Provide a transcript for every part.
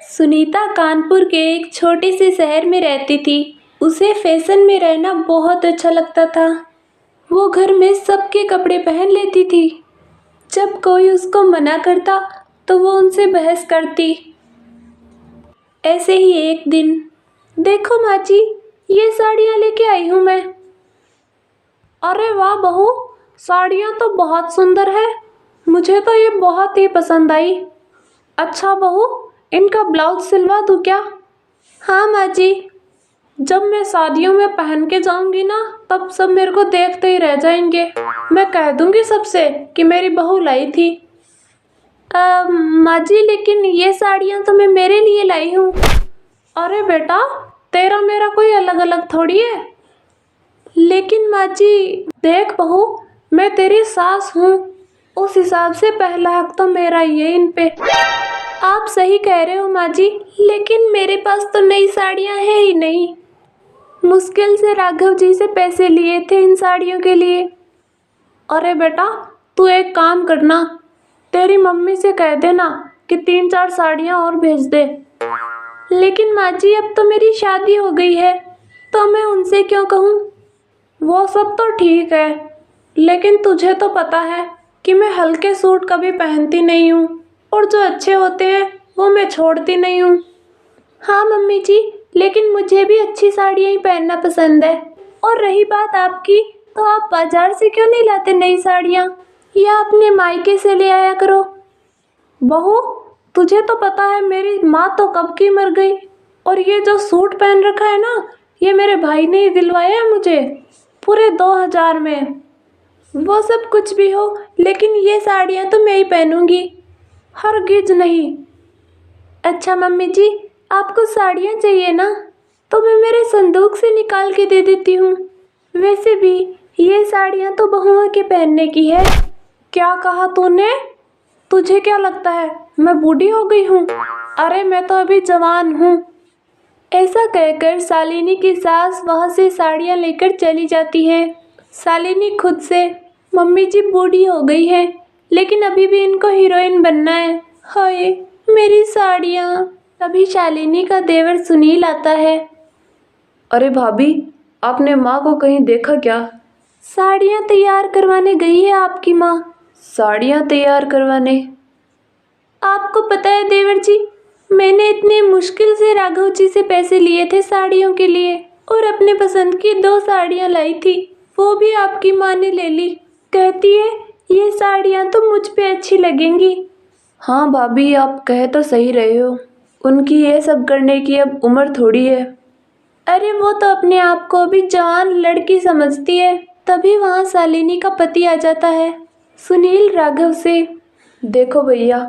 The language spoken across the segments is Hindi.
सुनीता कानपुर के एक छोटे से शहर में रहती थी। उसे फैशन में रहना बहुत अच्छा लगता था। वो घर में सबके कपड़े पहन लेती थी। जब कोई उसको मना करता तो वो उनसे बहस करती। ऐसे ही एक दिन, देखो माँ जी, ये साड़ियाँ लेके आई हूँ मैं। अरे वाह बहू, साड़ियाँ तो बहुत सुंदर है। मुझे तो ये बहुत ही पसंद आई। अच्छा बहू, इनका ब्लाउज सिलवा दूँ क्या? हाँ माँ जी। जब मैं शादियों में पहन के जाऊंगी ना, तब सब मेरे को देखते ही रह जाएंगे। मैं कह दूंगी सबसे कि मेरी बहू लाई थी। माँ जी, लेकिन ये साड़ियाँ तो मैं मेरे लिए लाई हूँ। अरे बेटा, तेरा मेरा कोई अलग अलग थोड़ी है। लेकिन माँ जी, देख बहू, मैं तेरी सास हूँ। उस हिसाब से पहला हक तो मेरा ही है इन पे। आप सही कह रहे हो माँ जी, लेकिन मेरे पास तो नई साड़ियाँ है ही नहीं। मुश्किल से राघव जी से पैसे लिए थे इन साड़ियों के लिए। अरे बेटा, तू एक काम करना, तेरी मम्मी से कह देना कि 3-4 साड़ियाँ और भेज दे। लेकिन माँ जी, अब तो मेरी शादी हो गई है, तो मैं उनसे क्यों कहूँ? वो सब तो ठीक है, लेकिन तुझे तो पता है कि मैं हल्के सूट कभी पहनती नहीं हूँ, और जो अच्छे होते हैं वो मैं छोड़ती नहीं हूँ। हाँ मम्मी जी, लेकिन मुझे भी अच्छी साड़ियाँ ही पहनना पसंद है। और रही बात आपकी, तो आप बाजार से क्यों नहीं लाते नई साड़ियाँ, या अपने मायके से ले आया करो। बहू, तुझे तो पता है मेरी माँ तो कब की मर गई, और ये जो सूट पहन रखा है ना, ये मेरे भाई ने ही दिलवाया है मुझे, पूरे 2000 में। वो सब कुछ भी हो, लेकिन ये साड़ियाँ तो मैं ही पहनूंगी, हरगिज नहीं। अच्छा मम्मी जी, आपको साड़ियाँ चाहिए ना, तो मैं मेरे संदूक से निकाल के दे देती हूँ। वैसे भी ये साड़ियाँ तो बहुओं के पहनने की है। क्या कहा तूने? तुझे क्या लगता है मैं बूढ़ी हो गई हूँ? अरे मैं तो अभी जवान हूँ। ऐसा कहकर शालिनी की सास वहाँ से साड़ियाँ लेकर चली जाती है। शालिनी खुद से, मम्मी जी बूढ़ी हो गई है, लेकिन अभी भी इनको हीरोइन बनना है। हाय मेरी साड़ियाँ। तभी शालिनी का देवर सुनील आता है। अरे भाभी, आपने माँ को कहीं देखा क्या? साड़ियाँ तैयार करवाने गई है आपकी माँ। साड़ियाँ तैयार करवाने? आपको पता है देवर जी, मैंने इतने मुश्किल से राघव जी से पैसे लिए थे साड़ियों के लिए, और अपने पसंद की 2 साड़ियाँ लाई थी, वो भी आपकी माँ ने ले ली। कहती है ये साड़ियाँ तो मुझ पे अच्छी लगेंगी। हाँ भाभी, आप कह तो सही रहे हो। उनकी ये सब करने की अब उम्र थोड़ी है। अरे वो तो अपने आप को भी जवान लड़की समझती है। तभी वहाँ शालिनी का पति आ जाता है, सुनील राघव से। देखो भैया,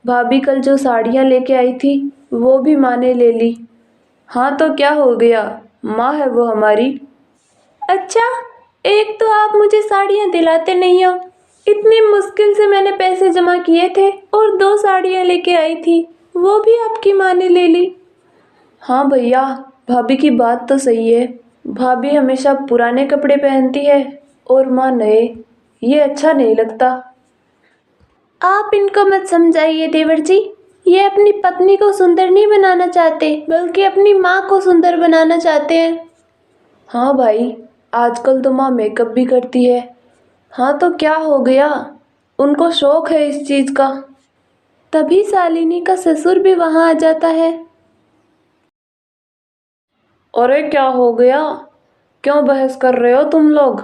भाभी कल जो साड़ियाँ लेके आई थी वो भी माँ ने ले ली। हाँ तो क्या हो गया, माँ है वो हमारी। अच्छा, एक तो आप मुझे साड़ियाँ दिलाते नहीं हो, इतनी मुश्किल से मैंने पैसे जमा किए थे और 2 साड़ियाँ लेके आई थी, वो भी आपकी माँ ने ले ली। हाँ भैया, भाभी की बात तो सही है। भाभी हमेशा पुराने कपड़े पहनती है और माँ नए। ये अच्छा नहीं लगता। आप इनको मत समझाइए देवर जी, ये अपनी पत्नी को सुंदर नहीं बनाना चाहते, बल्कि अपनी माँ को सुंदर बनाना चाहते हैं। हाँ भाई, आजकल तो माँ मेकअप भी करती है। हाँ तो क्या हो गया, उनको शौक है इस चीज़ का। तभी शालिनी का ससुर भी वहाँ आ जाता है। अरे क्या हो गया, क्यों बहस कर रहे हो तुम लोग?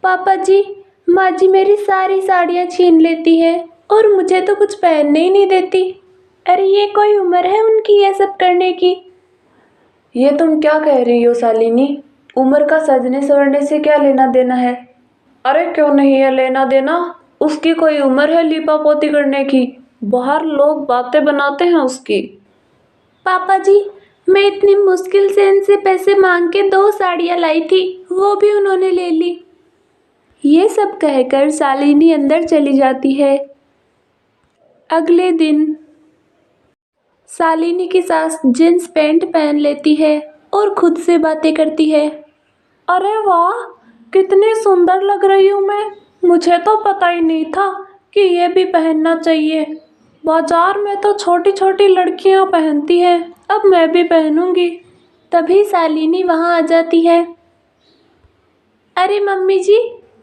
पापा जी, माँ जी मेरी सारी साड़ियाँ छीन लेती है, और मुझे तो कुछ पहनने ही नहीं देती। अरे ये कोई उम्र है उनकी ये सब करने की? ये तुम क्या कह रही हो शालिनी? उम्र का सजने संवरने से क्या लेना देना है? अरे क्यों नहीं है लेना देना, उसकी कोई उम्र है लीपा पोती करने की? बाहर लोग बातें बनाते हैं उसकी। पापा जी, मैं इतनी मुश्किल से इनसे पैसे मांग के 2 साड़ियाँ लाई थी, वो भी उन्होंने ले ली। ये सब कहकर शालिनी अंदर चली जाती है। अगले दिन शालिनी की सास जींस पैंट पहन लेती है और खुद से बातें करती है। अरे वाह, कितनी सुंदर लग रही हूँ मैं। मुझे तो पता ही नहीं था कि ये भी पहनना चाहिए। बाजार में तो छोटी छोटी लड़कियां पहनती है, अब मैं भी पहनूंगी। तभी शालिनी वहां आ जाती है। अरे मम्मी जी,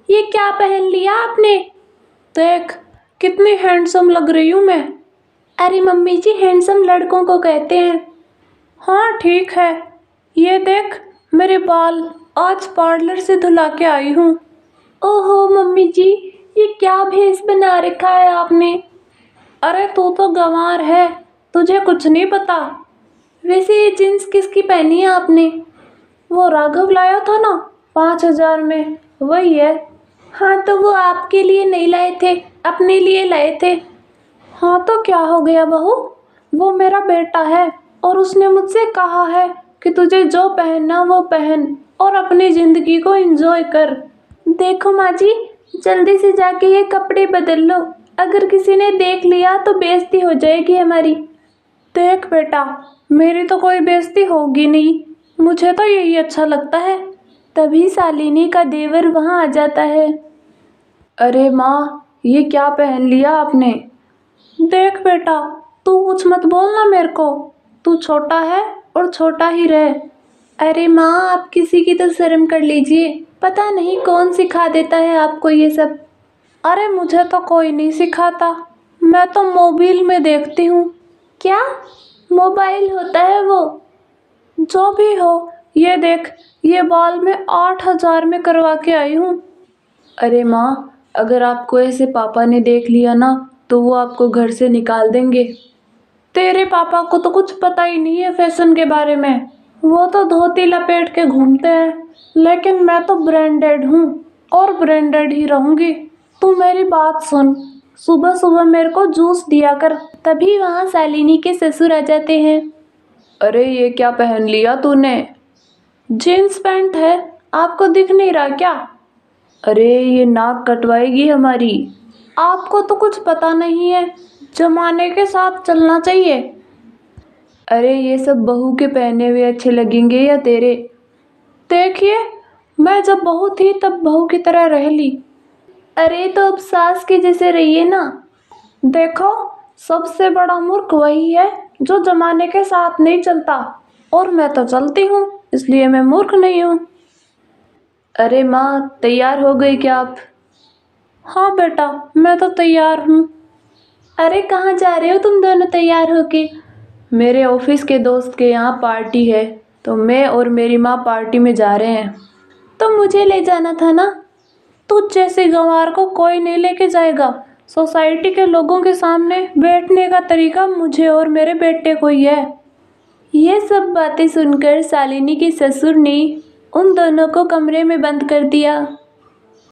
ये क्या पहन लिया आपने? देख, कितनी हैंडसम लग रही हूँ मैं। अरे मम्मी जी, हैंडसम लड़कों को कहते हैं। हाँ ठीक है, ये देख मेरे बाल आज पार्लर से धुला के आई हूँ। ओहो मम्मी जी, ये क्या भेष बना रखा है आपने? अरे तू तो गंवार है, तुझे कुछ नहीं पता। वैसे ये जीन्स किसकी पहनी है आपने? वो राघव लाया था ना 5,000 में, वही है। हाँ तो वो आपके लिए नहीं लाए थे, अपने लिए लाए थे। हाँ तो क्या हो गया बहू, वो मेरा बेटा है और उसने मुझसे कहा है कि तुझे जो पहनना वो पहन और अपनी ज़िंदगी को एंजॉय कर। देखो माँ जी, जल्दी से जाके ये कपड़े बदल लो, अगर किसी ने देख लिया तो बेइज्जती हो जाएगी हमारी। देख बेटा, मेरी तो कोई बेइज्जती होगी नहीं, मुझे तो यही अच्छा लगता है। तभी शालिनी का देवर वहाँ आ जाता है। अरे माँ, ये क्या पहन लिया आपने? देख बेटा, तू कुछ मत बोलना मेरे को, तू छोटा है और छोटा ही रहे। अरे माँ, आप किसी की तो शर्म कर लीजिए, पता नहीं कौन सिखा देता है आपको ये सब। अरे मुझे तो कोई नहीं सिखाता, मैं तो मोबाइल में देखती हूँ। क्या मोबाइल होता है वो? जो भी हो, ये देख, ये बाल मैं 8,000 में करवा के आई हूँ। अरे माँ, अगर आपको ऐसे पापा ने देख लिया ना तो वो आपको घर से निकाल देंगे। तेरे पापा को तो कुछ पता ही नहीं है फैशन के बारे में, वो तो धोती लपेट के घूमते हैं, लेकिन मैं तो ब्रांडेड हूँ और ब्रांडेड ही रहूँगी। तू मेरी बात सुन, सुबह सुबह मेरे को जूस दिया कर। तभी वहाँ शालिनी के ससुर आ जाते हैं। अरे ये क्या पहन लिया तूने? जीन्स पैंट है, आपको दिख नहीं रहा क्या? अरे ये नाक कटवाएगी हमारी। आपको तो कुछ पता नहीं है, जमाने के साथ चलना चाहिए। अरे ये सब बहू के पहने हुए अच्छे लगेंगे या तेरे? देखिए, मैं जब बहू थी तब बहू की तरह रह ली। अरे तो अब सास के जैसे रहिए ना। देखो, सबसे बड़ा मूर्ख वही है जो जमाने के साथ नहीं चलता, और मैं तो चलती हूँ, इसलिए मैं मूर्ख नहीं हूँ। अरे माँ, तैयार हो गई क्या आप? हाँ बेटा, मैं तो तैयार हूँ। अरे कहाँ जा रहे हो तुम दोनों तैयार होके? मेरे ऑफिस के दोस्त के यहाँ पार्टी है, तो मैं और मेरी माँ पार्टी में जा रहे हैं। तो मुझे ले जाना था ना। तुझ जैसे गंवार को कोई नहीं लेके जाएगा। सोसाइटी के लोगों के सामने बैठने का तरीका मुझे और मेरे बेटे को ही है। ये सब बातें सुनकर शालिनी के ससुर ने उन दोनों को कमरे में बंद कर दिया।